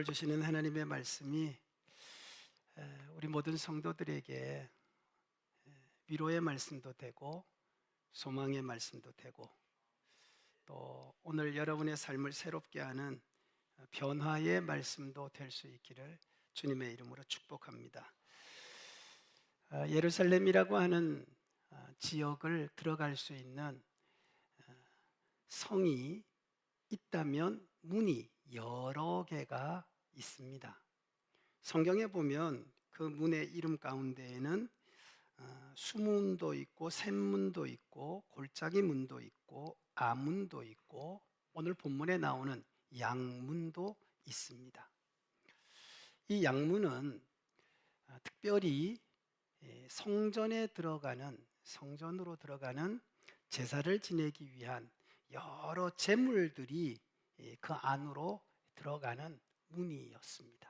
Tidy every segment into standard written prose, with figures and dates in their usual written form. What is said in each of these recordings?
오늘 주시는 하나님의 말씀이 우리 모든 성도들에게 위로의 말씀도 되고 소망의 말씀도 되고 또 오늘 여러분의 삶을 새롭게 하는 변화의 말씀도 될 수 있기를 주님의 이름으로 축복합니다. 예루살렘이라고 하는 지역을 들어갈 수 있는 성이 있다면 문이 여러 개가 있습니다. 성경에 보면 그 문의 이름 가운데에는 수문도 있고 샘문도 있고 골짜기 문도 있고 아문도 있고 오늘 본문에 나오는 양문도 있습니다. 이 양문은 특별히 성전으로 들어가는 제사를 지내기 위한 여러 제물들이 그 안으로 들어가는 문이었습니다.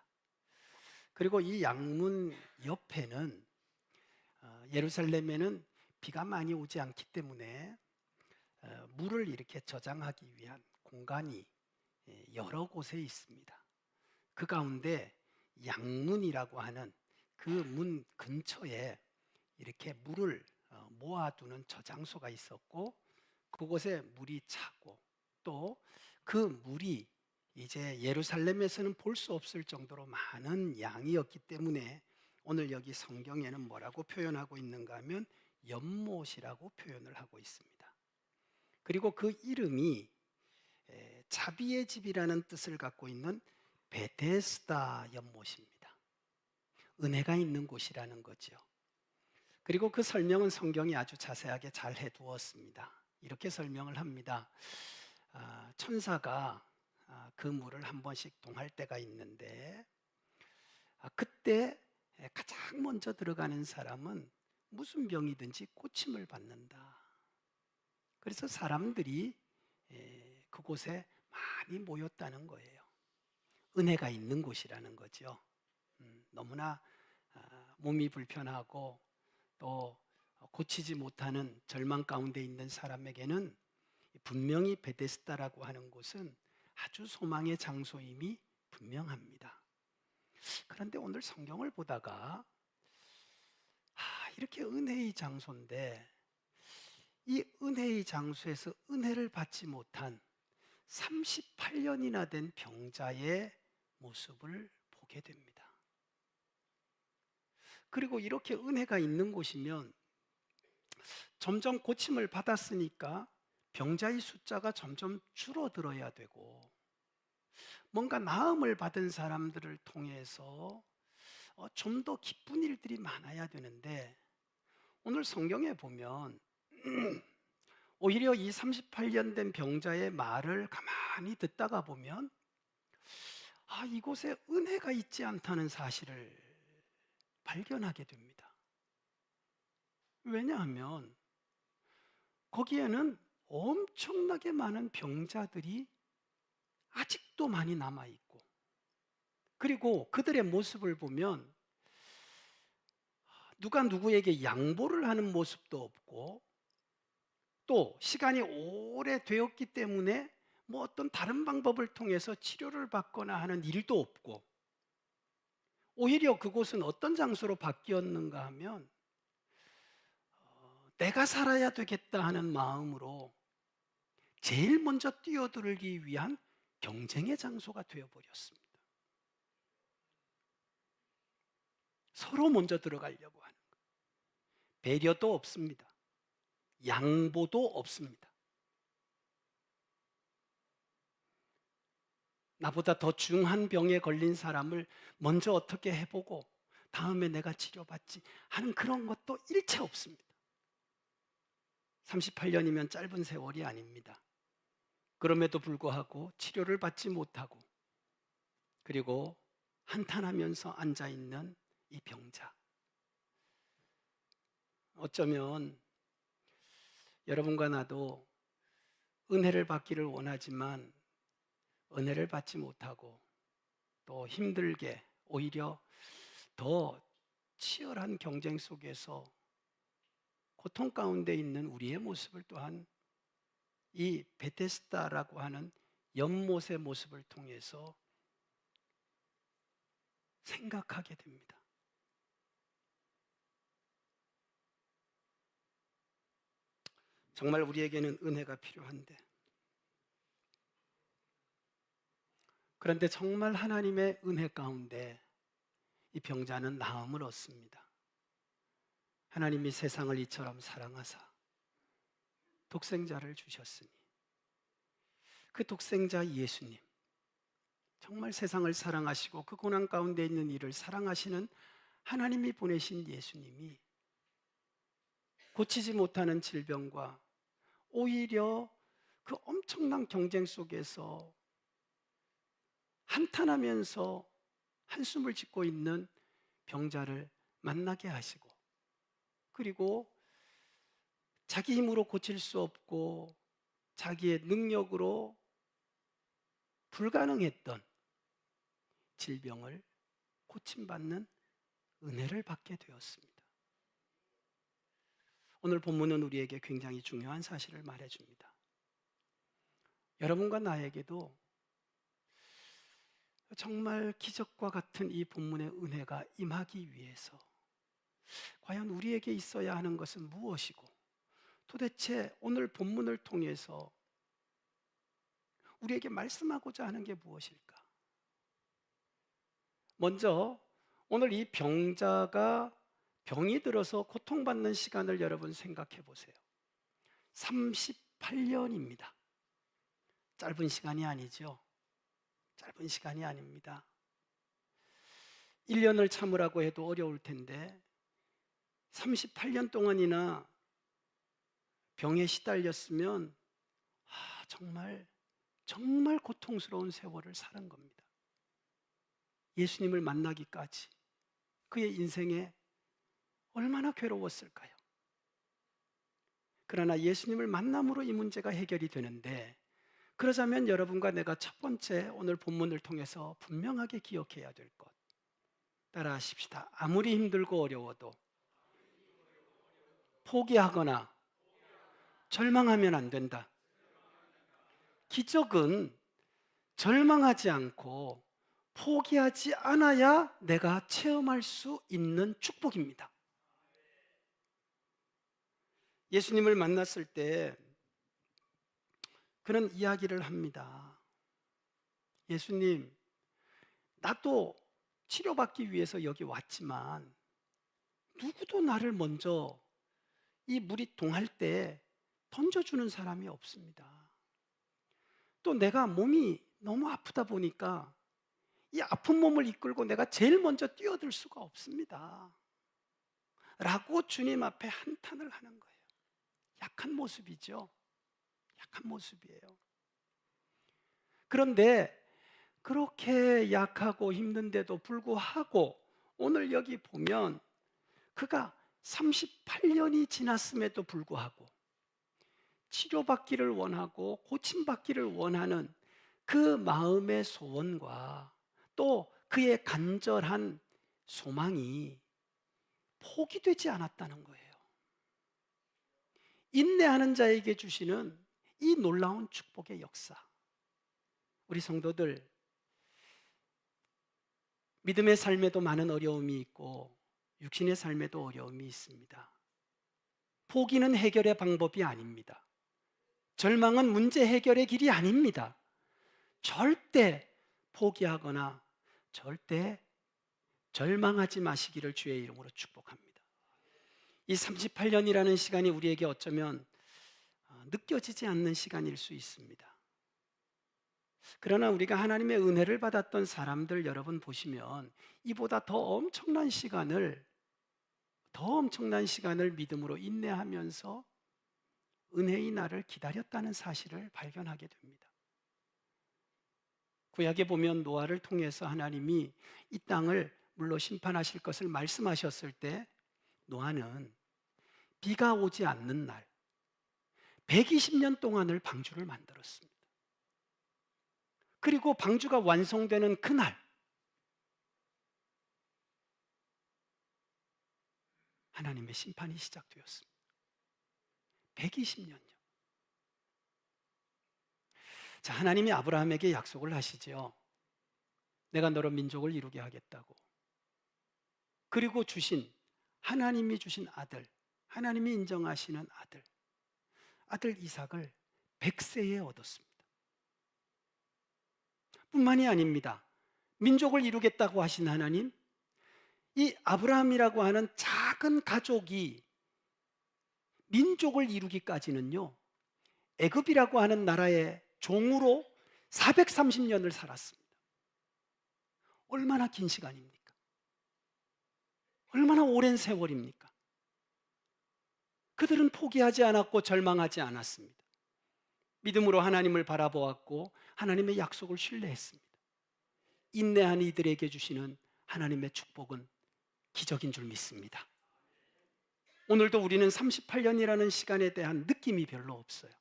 그리고 이 양문 옆에는 예루살렘에는 비가 많이 오지 않기 때문에 물을 이렇게 저장하기 위한 공간이 여러 곳에 있습니다. 그 가운데 양문이라고 하는 그 문 근처에 이렇게 물을 모아두는 저장소가 있었고 그곳에 물이 차고 또 그 물이 이제 예루살렘에서는 볼 수 없을 정도로 많은 양이었기 때문에 오늘 여기 성경에는 뭐라고 표현하고 있는가 하면 연못이라고 표현을 하고 있습니다. 그리고 그 이름이 자비의 집이라는 뜻을 갖고 있는 베데스다 연못입니다. 은혜가 있는 곳이라는 거죠. 그리고 그 설명은 성경이 아주 자세하게 잘 해두었습니다. 이렇게 설명을 합니다. 천사가 그 물을 한 번씩 동할 때가 있는데 그때 가장 먼저 들어가는 사람은 무슨 병이든지 고침을 받는다. 그래서 사람들이 그곳에 많이 모였다는 거예요. 은혜가 있는 곳이라는 거죠. 너무나 몸이 불편하고 또 고치지 못하는 절망 가운데 있는 사람에게는 분명히 베데스다라고 하는 곳은 아주 소망의 장소임이 분명합니다. 그런데 오늘 성경을 보다가 이렇게 은혜의 장소인데 이 은혜의 장소에서 은혜를 받지 못한 38년이나 된 병자의 모습을 보게 됩니다. 그리고 이렇게 은혜가 있는 곳이면 점점 고침을 받았으니까 병자의 숫자가 점점 줄어들어야 되고 뭔가 나음을 받은 사람들을 통해서 좀 더 기쁜 일들이 많아야 되는데 오늘 성경에 보면 오히려 이 38년 된 병자의 말을 가만히 듣다가 보면 이곳에 은혜가 있지 않다는 사실을 발견하게 됩니다. 왜냐하면 거기에는 엄청나게 많은 병자들이 아직도 많이 남아있고 그리고 그들의 모습을 보면 누가 누구에게 양보를 하는 모습도 없고 또 시간이 오래 되었기 때문에 뭐 어떤 다른 방법을 통해서 치료를 받거나 하는 일도 없고 오히려 그곳은 어떤 장소로 바뀌었는가 하면 내가 살아야 되겠다 하는 마음으로 제일 먼저 뛰어들기 위한 경쟁의 장소가 되어버렸습니다. 서로 먼저 들어가려고 하는 거예요. 배려도 없습니다. 양보도 없습니다. 나보다 더 중한 병에 걸린 사람을 먼저 어떻게 해보고 다음에 내가 치료받지 하는 그런 것도 일체 없습니다. 38년이면 짧은 세월이 아닙니다. 그럼에도 불구하고 치료를 받지 못하고 그리고 한탄하면서 앉아있는 이 병자. 어쩌면 여러분과 나도 은혜를 받기를 원하지만 은혜를 받지 못하고 또 힘들게 오히려 더 치열한 경쟁 속에서 고통 가운데 있는 우리의 모습을 또한 이 베데스다라고 하는 연못의 모습을 통해서 생각하게 됩니다. 정말 우리에게는 은혜가 필요한데, 그런데 정말 하나님의 은혜 가운데 이 병자는 나음을 얻습니다. 하나님이 세상을 이처럼 사랑하사 독생자를 주셨으니, 그 독생자 예수님, 정말 세상을 사랑하시고 그 고난 가운데 있는 이를 사랑하시는 하나님이 보내신 예수님이 고치지 못하는 질병과 오히려 그 엄청난 경쟁 속에서 한탄하면서 한숨을 짓고 있는 병자를 만나게 하시고, 그리고 자기 힘으로 고칠 수 없고 자기의 능력으로 불가능했던 질병을 고침받는 은혜를 받게 되었습니다. 오늘 본문은 우리에게 굉장히 중요한 사실을 말해줍니다. 여러분과 나에게도 정말 기적과 같은 이 본문의 은혜가 임하기 위해서 과연 우리에게 있어야 하는 것은 무엇이고, 도대체 오늘 본문을 통해서 우리에게 말씀하고자 하는 게 무엇일까? 먼저 오늘 이 병자가 병이 들어서 고통받는 시간을 여러분 생각해 보세요. 38년입니다. 짧은 시간이 아니죠. 짧은 시간이 아닙니다. 1년을 참으라고 해도 어려울 텐데 38년 동안이나 병에 시달렸으면 정말 고통스러운 세월을 사는 겁니다. 예수님을 만나기까지 그의 인생에 얼마나 괴로웠을까요? 그러나 예수님을 만남으로 이 문제가 해결이 되는데, 그러자면 여러분과 내가 첫 번째 오늘 본문을 통해서 분명하게 기억해야 될 것, 따라 하십시다. 아무리 힘들고 어려워도 포기하거나 절망하면 안 된다. 기적은 절망하지 않고 포기하지 않아야 내가 체험할 수 있는 축복입니다. 예수님을 만났을 때 그런 이야기를 합니다. 예수님, 나도 치료받기 위해서 여기 왔지만 누구도 나를 먼저 이 물이 동할 때 던져주는 사람이 없습니다. 또 내가 몸이 너무 아프다 보니까 이 아픈 몸을 이끌고 내가 제일 먼저 뛰어들 수가 없습니다. 라고 주님 앞에 한탄을 하는 거예요. 약한 모습이죠. 약한 모습이에요. 그런데 그렇게 약하고 힘든데도 불구하고 오늘 여기 보면 그가 38년이 지났음에도 불구하고 치료받기를 원하고 고침받기를 원하는 그 마음의 소원과 또 그의 간절한 소망이 포기되지 않았다는 거예요. 인내하는 자에게 주시는 이 놀라운 축복의 역사. 우리 성도들, 믿음의 삶에도 많은 어려움이 있고 육신의 삶에도 어려움이 있습니다. 포기는 해결의 방법이 아닙니다. 절망은 문제 해결의 길이 아닙니다. 절대 포기하거나 절대 절망하지 마시기를 주의 이름으로 축복합니다. 이 38년이라는 시간이 우리에게 어쩌면 느껴지지 않는 시간일 수 있습니다. 그러나 우리가 하나님의 은혜를 받았던 사람들 여러분 보시면 이보다 더 엄청난 시간을 믿음으로 인내하면서 은혜의 날을 기다렸다는 사실을 발견하게 됩니다. 구약에 보면 노아를 통해서 하나님이 이 땅을 물로 심판하실 것을 말씀하셨을 때 노아는 비가 오지 않는 날 120년 동안을 방주를 만들었습니다. 그리고 방주가 완성되는 그날 하나님의 심판이 시작되었습니다. 120년요. 자, 하나님이 아브라함에게 약속을 하시죠. 내가 너로 민족을 이루게 하겠다고. 그리고 하나님이 주신 아들, 하나님이 인정하시는 아들 이삭을 100세에 얻었습니다. 뿐만이 아닙니다. 민족을 이루겠다고 하신 하나님, 이 아브라함이라고 하는 작은 가족이 민족을 이루기까지는요, 애굽이라고 하는 나라의 종으로 430년을 살았습니다. 얼마나 긴 시간입니까? 얼마나 오랜 세월입니까? 그들은 포기하지 않았고 절망하지 않았습니다. 믿음으로 하나님을 바라보았고 하나님의 약속을 신뢰했습니다. 인내한 이들에게 주시는 하나님의 축복은 기적인 줄 믿습니다. 오늘도 우리는 38년이라는 시간에 대한 느낌이 별로 없어요.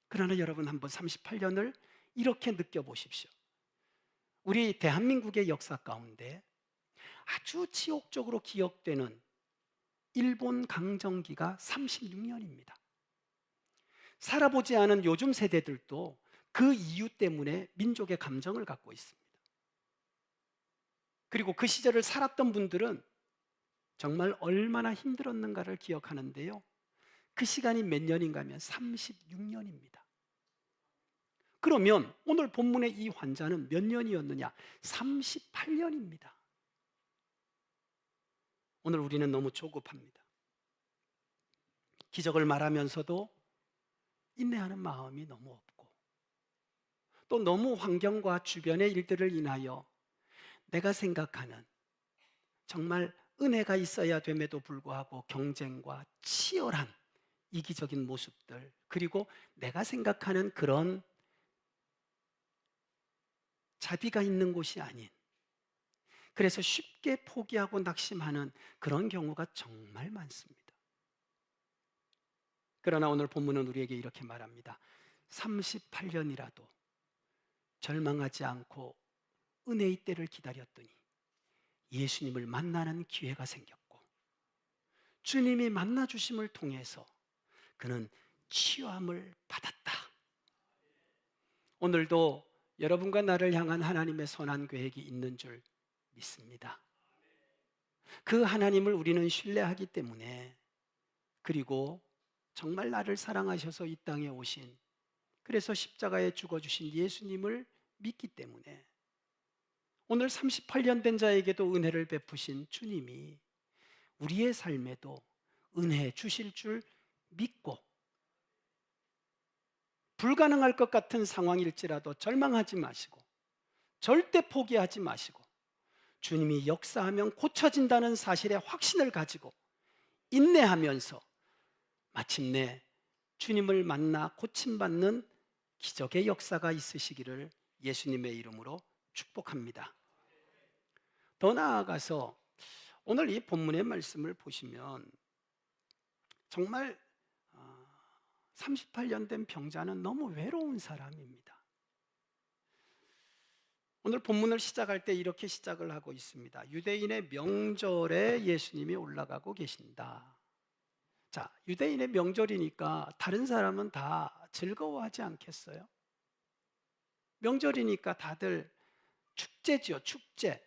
그러나 여러분 한번 38년을 이렇게 느껴보십시오. 우리 대한민국의 역사 가운데 아주 지옥적으로 기억되는 일본 강점기가 36년입니다. 살아보지 않은 요즘 세대들도 그 이유 때문에 민족의 감정을 갖고 있습니다. 그리고 그 시절을 살았던 분들은 정말 얼마나 힘들었는가를 기억하는데요. 그 시간이 몇 년인가 하면 36년입니다. 그러면 오늘 본문의 이 환자는 몇 년이었느냐? 38년입니다. 오늘 우리는 너무 조급합니다. 기적을 말하면서도 인내하는 마음이 너무 없고, 또 너무 환경과 주변의 일들을 인하여 내가 생각하는 정말 은혜가 있어야 됨에도 불구하고 경쟁과 치열한 이기적인 모습들, 그리고 내가 생각하는 그런 자비가 있는 곳이 아닌, 그래서 쉽게 포기하고 낙심하는 그런 경우가 정말 많습니다. 그러나 오늘 본문은 우리에게 이렇게 말합니다. 38년이라도 절망하지 않고 은혜의 때를 기다렸더니 예수님을 만나는 기회가 생겼고, 주님이 만나주심을 통해서 그는 치유함을 받았다. 오늘도 여러분과 나를 향한 하나님의 선한 계획이 있는 줄 믿습니다. 그 하나님을 우리는 신뢰하기 때문에, 그리고 정말 나를 사랑하셔서 이 땅에 오신, 그래서 십자가에 죽어주신 예수님을 믿기 때문에 오늘 38년 된 자에게도 은혜를 베푸신 주님이 우리의 삶에도 은혜 주실 줄 믿고, 불가능할 것 같은 상황일지라도 절망하지 마시고 절대 포기하지 마시고, 주님이 역사하면 고쳐진다는 사실에 확신을 가지고 인내하면서 마침내 주님을 만나 고침받는 기적의 역사가 있으시기를 예수님의 이름으로 축복합니다. 더 나아가서 오늘 이 본문의 말씀을 보시면 정말 38년 된 병자는 너무 외로운 사람입니다. 오늘 본문을 시작할 때 이렇게 시작을 하고 있습니다. 유대인의 명절에 예수님이 올라가고 계신다. 자, 유대인의 명절이니까 다른 사람은 다 즐거워하지 않겠어요? 명절이니까 다들 축제지요, 축제.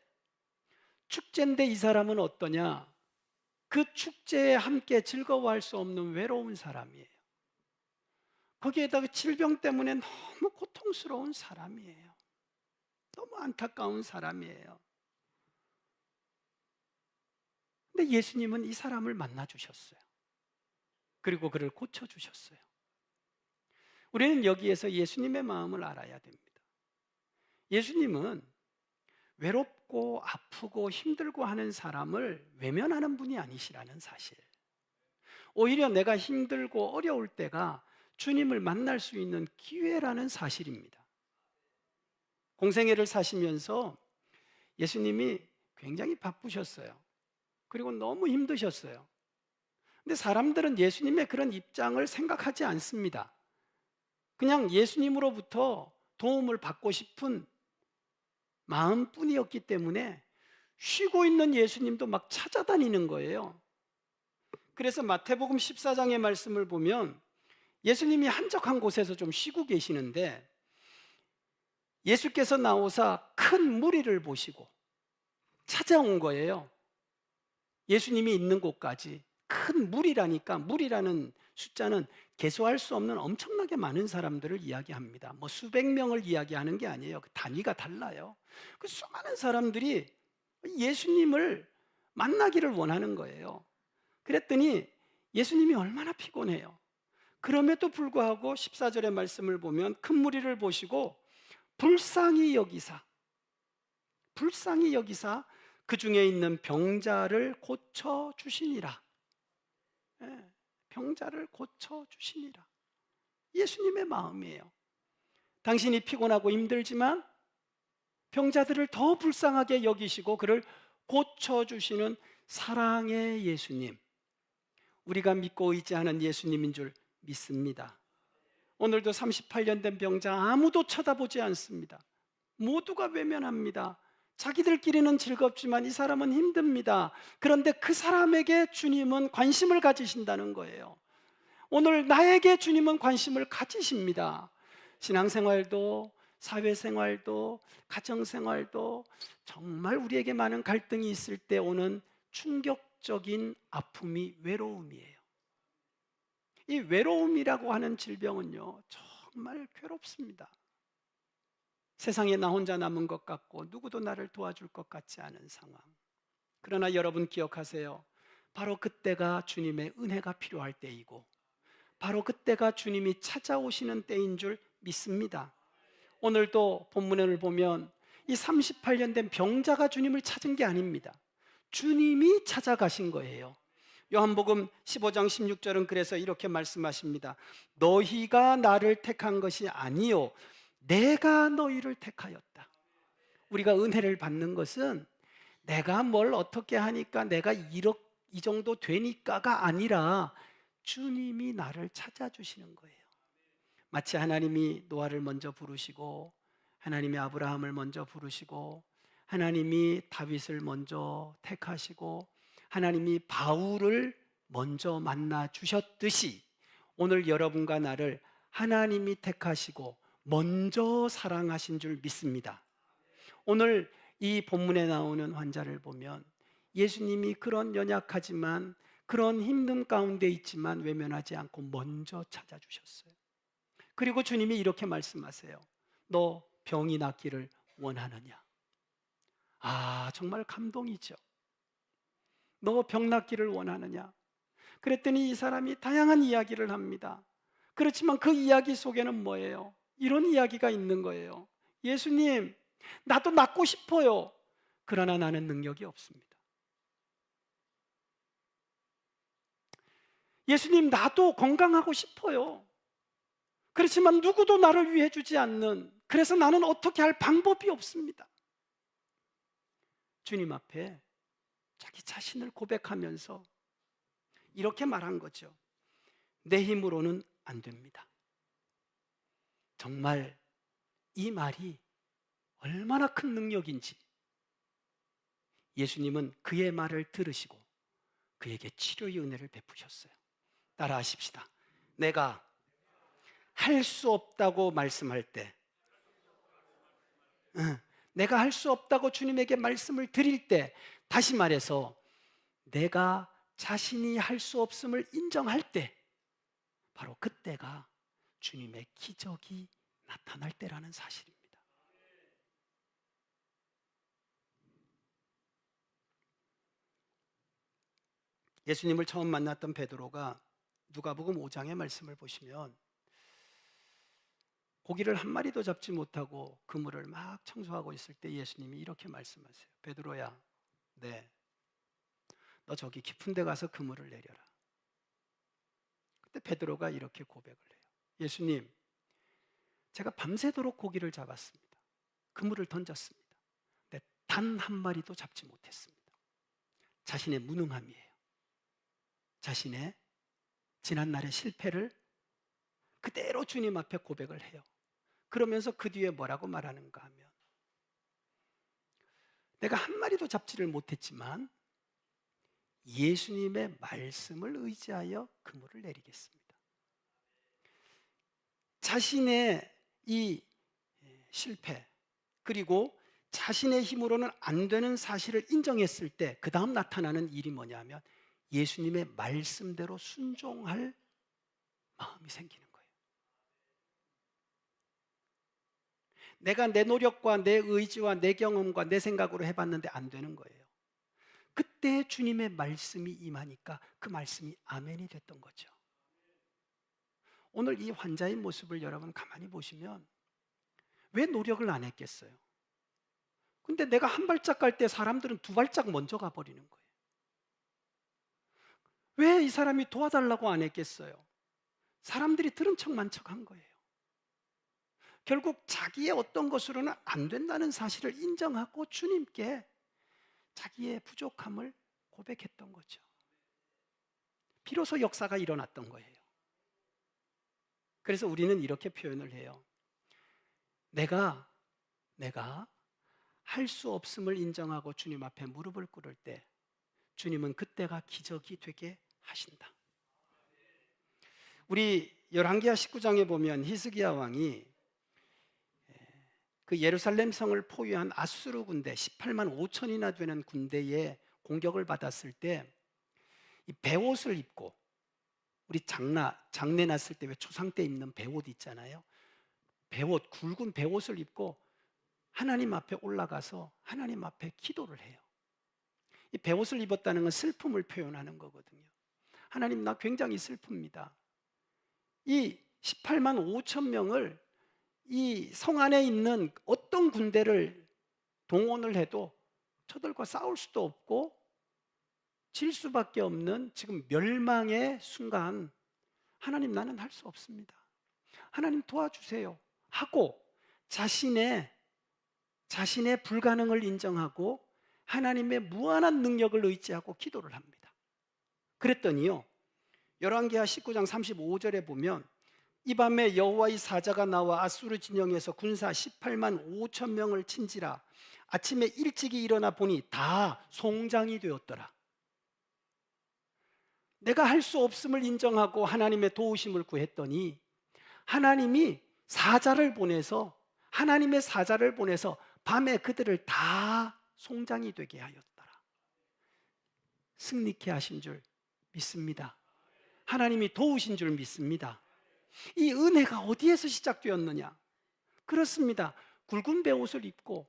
축제인데 이 사람은 어떠냐? 그 축제에 함께 즐거워할 수 없는 외로운 사람이에요. 거기에다가 질병 때문에 너무 고통스러운 사람이에요. 너무 안타까운 사람이에요. 근데 예수님은 이 사람을 만나 주셨어요. 그리고 그를 고쳐 주셨어요. 우리는 여기에서 예수님의 마음을 알아야 됩니다. 예수님은 외롭고 아프고 힘들고 하는 사람을 외면하는 분이 아니시라는 사실. 오히려 내가 힘들고 어려울 때가 주님을 만날 수 있는 기회라는 사실입니다. 공생애를 사시면서 예수님이 굉장히 바쁘셨어요. 그리고 너무 힘드셨어요. 근데 사람들은 예수님의 그런 입장을 생각하지 않습니다. 그냥 예수님으로부터 도움을 받고 싶은 마음뿐이었기 때문에 쉬고 있는 예수님도 막 찾아다니는 거예요. 그래서 마태복음 14장의 말씀을 보면 예수님이 한적한 곳에서 좀 쉬고 계시는데, 예수께서 나오사 큰 무리를 보시고 찾아온 거예요. 예수님이 있는 곳까지 큰 무리라니까, 무리라는 숫자는 계수할 수 없는 엄청나게 많은 사람들을 이야기합니다. 뭐 수백 명을 이야기하는 게 아니에요. 그 단위가 달라요. 그 수많은 사람들이 예수님을 만나기를 원하는 거예요. 그랬더니 예수님이 얼마나 피곤해요. 그럼에도 불구하고 14절의 말씀을 보면 큰 무리를 보시고 불쌍히 여기사 그 중에 있는 병자를 고쳐 주시니라. 예, 병자를 고쳐 주시니라. 예수님의 마음이에요. 당신이 피곤하고 힘들지만 병자들을 더 불쌍하게 여기시고 그를 고쳐 주시는 사랑의 예수님. 우리가 믿고 의지하는 예수님인 줄 믿습니다. 오늘도 38년 된 병자 아무도 쳐다보지 않습니다. 모두가 외면합니다. 자기들끼리는 즐겁지만 이 사람은 힘듭니다. 그런데 그 사람에게 주님은 관심을 가지신다는 거예요. 오늘 나에게 주님은 관심을 가지십니다. 신앙생활도, 사회생활도, 가정생활도 정말 우리에게 많은 갈등이 있을 때 오는 충격적인 아픔이 외로움이에요. 이 외로움이라고 하는 질병은요, 정말 괴롭습니다. 세상에 나 혼자 남은 것 같고 누구도 나를 도와줄 것 같지 않은 상황. 그러나 여러분 기억하세요. 바로 그때가 주님의 은혜가 필요할 때이고 바로 그때가 주님이 찾아오시는 때인 줄 믿습니다. 오늘도 본문을 보면 이 38년 된 병자가 주님을 찾은 게 아닙니다. 주님이 찾아가신 거예요. 요한복음 15장 16절은 그래서 이렇게 말씀하십니다. 너희가 나를 택한 것이 아니요 내가 너희를 택하였다. 우리가 은혜를 받는 것은 내가 뭘 어떻게 하니까 내가 이 정도 되니까가 아니라 주님이 나를 찾아주시는 거예요. 마치 하나님이 노아를 먼저 부르시고 하나님이 아브라함을 먼저 부르시고 하나님이 다윗을 먼저 택하시고 하나님이 바울을 먼저 만나 주셨듯이 오늘 여러분과 나를 하나님이 택하시고 먼저 사랑하신 줄 믿습니다. 오늘 이 본문에 나오는 환자를 보면 예수님이 그런 연약하지만 그런 힘든 가운데 있지만 외면하지 않고 먼저 찾아주셨어요. 그리고 주님이 이렇게 말씀하세요. 너 병이 낫기를 원하느냐? 아, 정말 감동이죠. 너 병 낫기를 원하느냐? 그랬더니 이 사람이 다양한 이야기를 합니다. 그렇지만 그 이야기 속에는 뭐예요? 이런 이야기가 있는 거예요. 예수님, 나도 낫고 싶어요. 그러나 나는 능력이 없습니다. 예수님, 나도 건강하고 싶어요. 그렇지만 누구도 나를 위해 주지 않는, 그래서 나는 어떻게 할 방법이 없습니다. 주님 앞에 자기 자신을 고백하면서 이렇게 말한 거죠. 내 힘으로는 안 됩니다. 정말 이 말이 얼마나 큰 능력인지 예수님은 그의 말을 들으시고 그에게 치료의 은혜를 베푸셨어요. 따라하십시다. 내가 할 수 없다고 말씀할 때, 내가 할 수 없다고 주님에게 말씀을 드릴 때, 다시 말해서 내가 자신이 할 수 없음을 인정할 때, 바로 그때가 주님의 기적이 나타날 때라는 사실입니다. 예수님을 처음 만났던 베드로가 누가복음 5장의 말씀을 보시면 고기를 한 마리도 잡지 못하고 그물을 막 청소하고 있을 때 예수님이 이렇게 말씀하세요. 베드로야, 네, 너 저기 깊은 데 가서 그물을 내려라. 그때 베드로가 이렇게 고백을 해요. 예수님, 제가 밤새도록 고기를 잡았습니다. 그물을 던졌습니다. 근데 단 한 마리도 잡지 못했습니다. 자신의 무능함이에요. 자신의 지난날의 실패를 그대로 주님 앞에 고백을 해요. 그러면서 그 뒤에 뭐라고 말하는가 하면 내가 한 마리도 잡지를 못했지만 예수님의 말씀을 의지하여 그물을 내리겠습니다. 자신의 이 실패 그리고 자신의 힘으로는 안 되는 사실을 인정했을 때 그 다음 나타나는 일이 뭐냐면 예수님의 말씀대로 순종할 마음이 생기는 거예요. 내가 내 노력과 내 의지와 내 경험과 내 생각으로 해봤는데 안 되는 거예요. 그때 주님의 말씀이 임하니까 그 말씀이 아멘이 됐던 거죠. 오늘 이 환자의 모습을 여러분 가만히 보시면 왜 노력을 안 했겠어요? 근데 내가 한 발짝 갈 때 사람들은 두 발짝 먼저 가버리는 거예요. 왜 이 사람이 도와달라고 안 했겠어요? 사람들이 들은 척만 척한 거예요. 결국 자기의 어떤 것으로는 안 된다는 사실을 인정하고 주님께 자기의 부족함을 고백했던 거죠. 비로소 역사가 일어났던 거예요. 그래서 우리는 이렇게 표현을 해요. 내가 할 수 없음을 인정하고 주님 앞에 무릎을 꿇을 때 주님은 그때가 기적이 되게 하신다. 우리 열왕기하 19장에 보면 히스기야 왕이 그 예루살렘 성을 포위한 아수르 군대 18만 5천이나 되는 군대에 공격을 받았을 때 이 베옷을 입고, 우리 장례 났을 때 왜 초상 때 입는 베옷 있잖아요. 베옷, 굵은 베옷을 입고 하나님 앞에 올라가서 하나님 앞에 기도를 해요. 이 베옷을 입었다는 건 슬픔을 표현하는 거거든요. 하나님, 나 굉장히 슬픕니다. 이 18만 5천 명을 이 성 안에 있는 어떤 군대를 동원을 해도 저들과 싸울 수도 없고 질 수밖에 없는 지금 멸망의 순간, 하나님, 나는 할 수 없습니다. 하나님 도와주세요 하고 자신의 불가능을 인정하고 하나님의 무한한 능력을 의지하고 기도를 합니다. 그랬더니요, 열왕기하 19장 35절에 보면 이 밤에 여호와의 사자가 나와 아수르 진영에서 군사 18만 5천 명을 친지라 아침에 일찍이 일어나 보니 다 송장이 되었더라. 내가 할 수 없음을 인정하고 하나님의 도우심을 구했더니 하나님의 사자를 보내서 밤에 그들을 다 송장이 되게 하였더라. 승리케 하신 줄 믿습니다. 하나님이 도우신 줄 믿습니다. 이 은혜가 어디에서 시작되었느냐? 그렇습니다. 굵은 베옷을 입고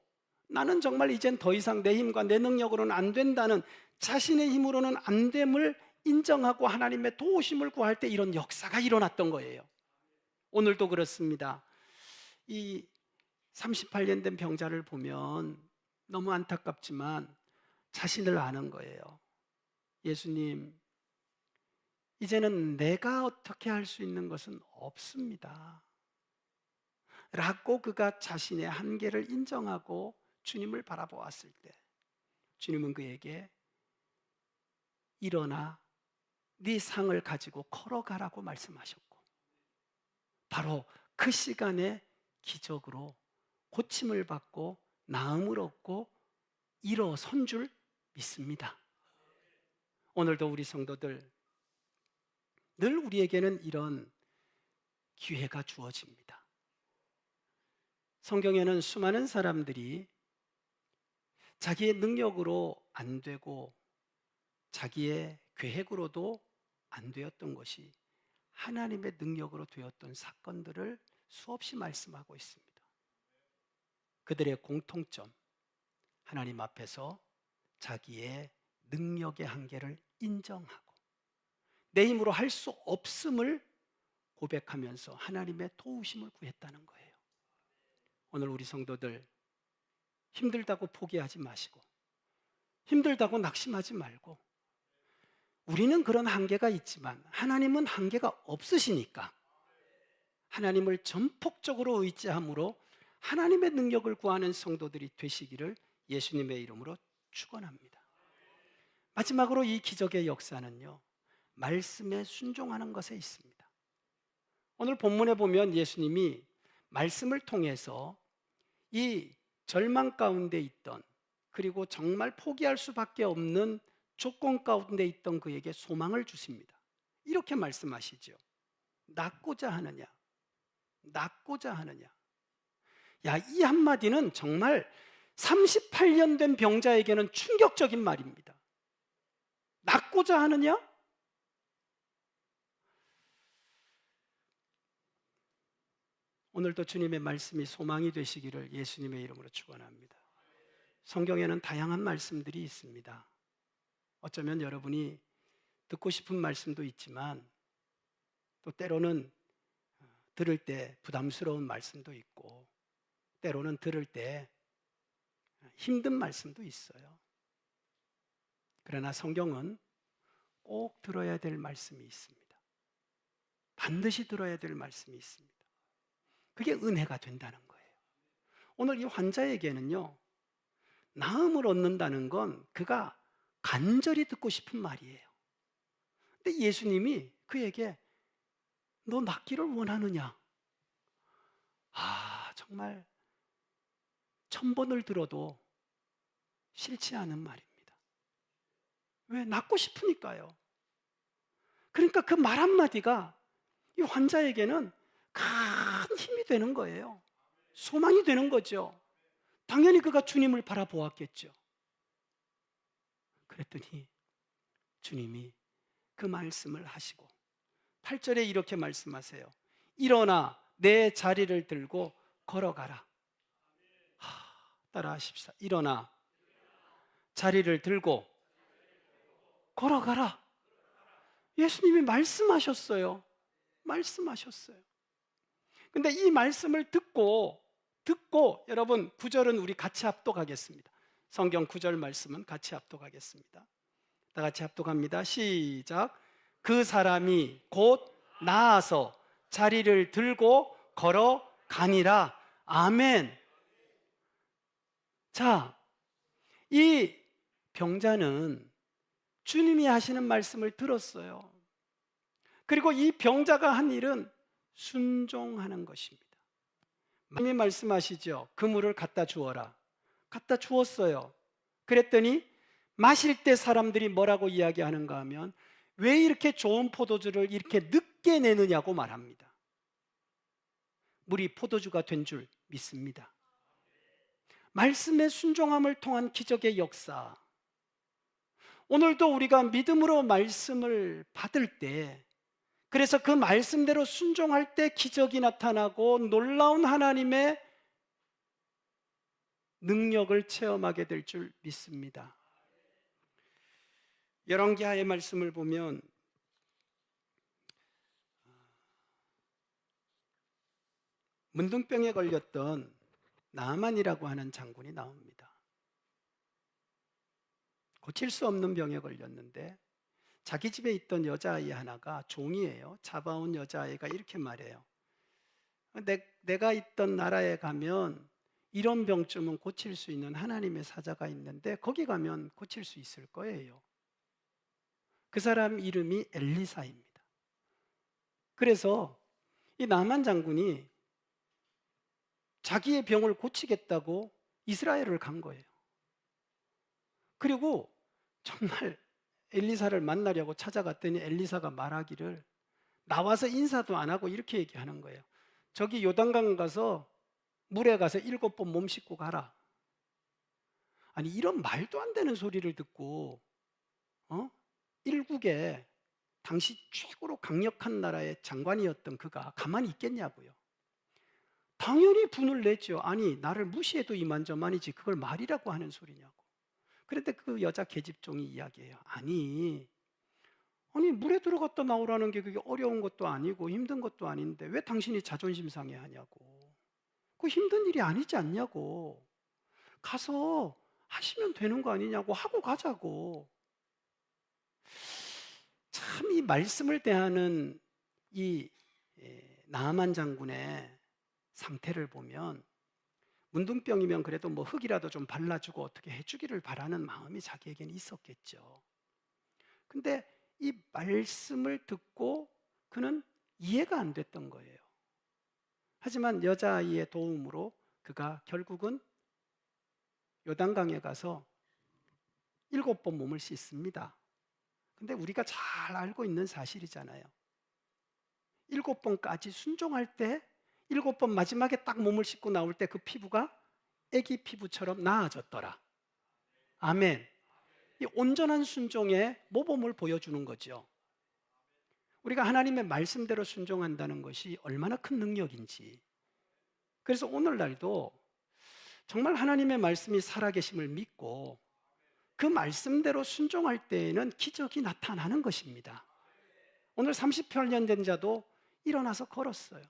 나는 정말 이젠 더 이상 내 힘과 내 능력으로는 안 된다는, 자신의 힘으로는 안 됨을 인정하고 하나님의 도우심을 구할 때 이런 역사가 일어났던 거예요. 오늘도 그렇습니다. 이 38년 된 병자를 보면 너무 안타깝지만 자신을 아는 거예요. 예수님, 이제는 내가 어떻게 할 수 있는 것은 없습니다 라고 그가 자신의 한계를 인정하고 주님을 바라보았을 때 주님은 그에게 일어나 네 상을 가지고 걸어가라고 말씀하셨고, 바로 그 시간에 기적으로 고침을 받고 나음을 얻고 일어선 줄 믿습니다. 오늘도 우리 성도들, 늘 우리에게는 이런 기회가 주어집니다. 성경에는 수많은 사람들이 자기의 능력으로 안 되고 자기의 계획으로도 안 되었던 것이 하나님의 능력으로 되었던 사건들을 수없이 말씀하고 있습니다. 그들의 공통점, 하나님 앞에서 자기의 능력의 한계를 인정하고 내 힘으로 할 수 없음을 고백하면서 하나님의 도우심을 구했다는 거예요. 오늘 우리 성도들, 힘들다고 포기하지 마시고 힘들다고 낙심하지 말고, 우리는 그런 한계가 있지만 하나님은 한계가 없으시니까 하나님을 전폭적으로 의지함으로 하나님의 능력을 구하는 성도들이 되시기를 예수님의 이름으로 축원합니다. 마지막으로 이 기적의 역사는요, 말씀에 순종하는 것에 있습니다. 오늘 본문에 보면 예수님이 말씀을 통해서 이 절망 가운데 있던, 그리고 정말 포기할 수밖에 없는 조건 가운데 있던 그에게 소망을 주십니다. 이렇게 말씀하시죠. 낫고자 하느냐? 낫고자 하느냐? 야, 이 한마디는 정말 38년 된 병자에게는 충격적인 말입니다. 낫고자 하느냐? 오늘도 주님의 말씀이 소망이 되시기를 예수님의 이름으로 축원합니다. 성경에는 다양한 말씀들이 있습니다. 어쩌면 여러분이 듣고 싶은 말씀도 있지만 또 때로는 들을 때 부담스러운 말씀도 있고 때로는 들을 때 힘든 말씀도 있어요. 그러나 성경은 꼭 들어야 될 말씀이 있습니다. 반드시 들어야 될 말씀이 있습니다. 그게 은혜가 된다는 거예요. 오늘 이 환자에게는요, 나음을 얻는다는 건 그가 간절히 듣고 싶은 말이에요. 근데 예수님이 그에게 너 낫기를 원하느냐? 정말 1000번을 들어도 싫지 않은 말입니다. 왜? 낫고 싶으니까요. 그러니까 그 말 한마디가 이 환자에게는 큰 힘이 되는 거예요. 소망이 되는 거죠. 당연히 그가 주님을 바라보았겠죠. 그랬더니 주님이 그 말씀을 하시고 8절에 이렇게 말씀하세요. 일어나 내 자리를 들고 걸어가라. 따라 하십시다. 일어나 자리를 들고 걸어가라. 예수님이 말씀하셨어요. 말씀하셨어요. 근데 이 말씀을 듣고 여러분 9절은 우리 같이 합독하겠습니다. 성경 9절 말씀은 같이 합독하겠습니다. 다 같이 합독합니다. 시작. 그 사람이 곧 나아서 자리를 들고 걸어가니라. 아멘. 자, 이 병자는 주님이 하시는 말씀을 들었어요. 그리고 이 병자가 한 일은 순종하는 것입니다. 주님이 말씀하시죠. 그물을 갖다 주어라. 갖다 주었어요. 그랬더니 마실 때 사람들이 뭐라고 이야기하는가 하면 왜 이렇게 좋은 포도주를 이렇게 늦게 내느냐고 말합니다. 물이 포도주가 된 줄 믿습니다. 말씀의 순종함을 통한 기적의 역사. 오늘도 우리가 믿음으로 말씀을 받을 때, 그래서 그 말씀대로 순종할 때 기적이 나타나고 놀라운 하나님의 능력을 체험하게 될 줄 믿습니다. 열왕기하의 말씀을 보면 문둥병에 걸렸던 나아만이라고 하는 장군이 나옵니다. 고칠 수 없는 병에 걸렸는데 자기 집에 있던 여자아이 하나가 종이에요. 잡아온 여자아이가 이렇게 말해요. 내가 있던 나라에 가면 이런 병쯤은 고칠 수 있는 하나님의 사자가 있는데 거기 가면 고칠 수 있을 거예요. 그 사람 이름이 엘리사입니다. 그래서 이 나만 장군이 자기의 병을 고치겠다고 이스라엘을 간 거예요. 그리고 정말 엘리사를 만나려고 찾아갔더니 엘리사가 말하기를 나와서 인사도 안 하고 이렇게 얘기하는 거예요. 저기 요단강 가서 물에 가서 7번 몸 씻고 가라. 아니 이런 말도 안 되는 소리를 듣고 일국의 당시 최고로 강력한 나라의 장관이었던 그가 가만히 있겠냐고요. 당연히 분을 냈죠. 아니 나를 무시해도 이만저만이지 그걸 말이라고 하는 소리냐고. 그런데 그 여자 계집종이 이야기해요. 아니 물에 들어갔다 나오라는 게 그게 어려운 것도 아니고 힘든 것도 아닌데 왜 당신이 자존심 상해하냐고. 그 힘든 일이 아니지 않냐고. 가서 하시면 되는 거 아니냐고 하고 가자고. 참 이 말씀을 대하는 이 나아만 장군의 상태를 보면 문둥병이면 그래도 뭐 흙이라도 좀 발라주고 어떻게 해주기를 바라는 마음이 자기에게는 있었겠죠. 근데 이 말씀을 듣고 그는 이해가 안 됐던 거예요. 하지만 여자아이의 도움으로 그가 결국은 요단강에 가서 7번 몸을 씻습니다. 근데 우리가 잘 알고 있는 사실이잖아요. 7번까지 순종할 때 7번 마지막에 딱 몸을 씻고 나올 때 그 피부가 아기 피부처럼 나아졌더라. 아멘. 이 온전한 순종의 모범을 보여주는 거죠. 우리가 하나님의 말씀대로 순종한다는 것이 얼마나 큰 능력인지. 그래서 오늘날도 정말 하나님의 말씀이 살아계심을 믿고 그 말씀대로 순종할 때에는 기적이 나타나는 것입니다. 오늘 30년 된 자도 일어나서 걸었어요.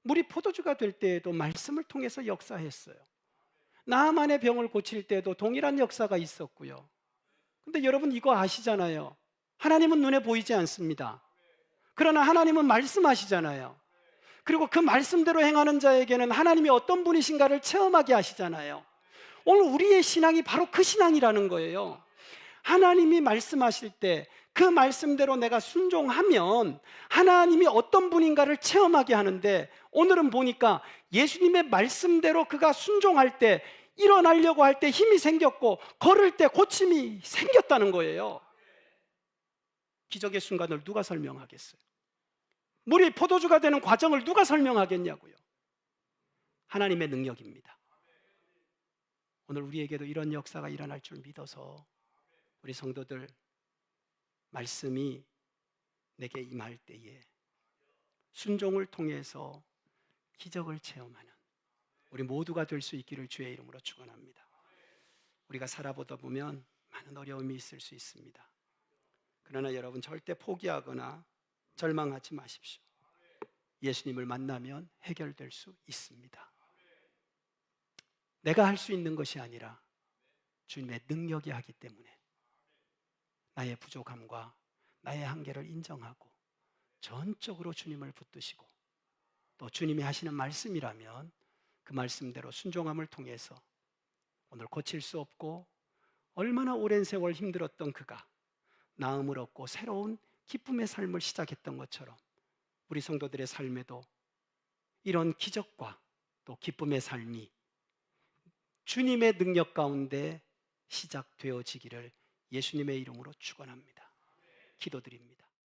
물이 포도주가 될 때에도 말씀을 통해서 역사했어요. 나아만의 병을 고칠 때도 동일한 역사가 있었고요. 근데 여러분 이거 아시잖아요. 하나님은 눈에 보이지 않습니다. 그러나 하나님은 말씀하시잖아요. 그리고 그 말씀대로 행하는 자에게는 하나님이 어떤 분이신가를 체험하게 하시잖아요. 오늘 우리의 신앙이 바로 그 신앙이라는 거예요. 하나님이 말씀하실 때 그 말씀대로 내가 순종하면 하나님이 어떤 분인가를 체험하게 하는데, 오늘은 보니까 예수님의 말씀대로 그가 순종할 때, 일어나려고 할 때 힘이 생겼고 걸을 때 고침이 생겼다는 거예요. 기적의 순간을 누가 설명하겠어요? 물이 포도주가 되는 과정을 누가 설명하겠냐고요. 하나님의 능력입니다. 오늘 우리에게도 이런 역사가 일어날 줄 믿어서 우리 성도들, 말씀이 내게 임할 때에 순종을 통해서 기적을 체험하는 우리 모두가 될 수 있기를 주의 이름으로 축원합니다. 우리가 살아보다 보면 많은 어려움이 있을 수 있습니다. 그러나 여러분 절대 포기하거나 절망하지 마십시오. 예수님을 만나면 해결될 수 있습니다. 내가 할 수 있는 것이 아니라 주님의 능력이 하기 때문에 나의 부족함과 나의 한계를 인정하고 전적으로 주님을 붙드시고, 또 주님이 하시는 말씀이라면 그 말씀대로 순종함을 통해서 오늘 고칠 수 없고 얼마나 오랜 세월 힘들었던 그가 나음을 얻고 새로운 기쁨의 삶을 시작했던 것처럼 우리 성도들의 삶에도 이런 기적과 또 기쁨의 삶이 주님의 능력 가운데 시작되어지기를 예수님의 이름으로 축원합니다. 기도드립니다.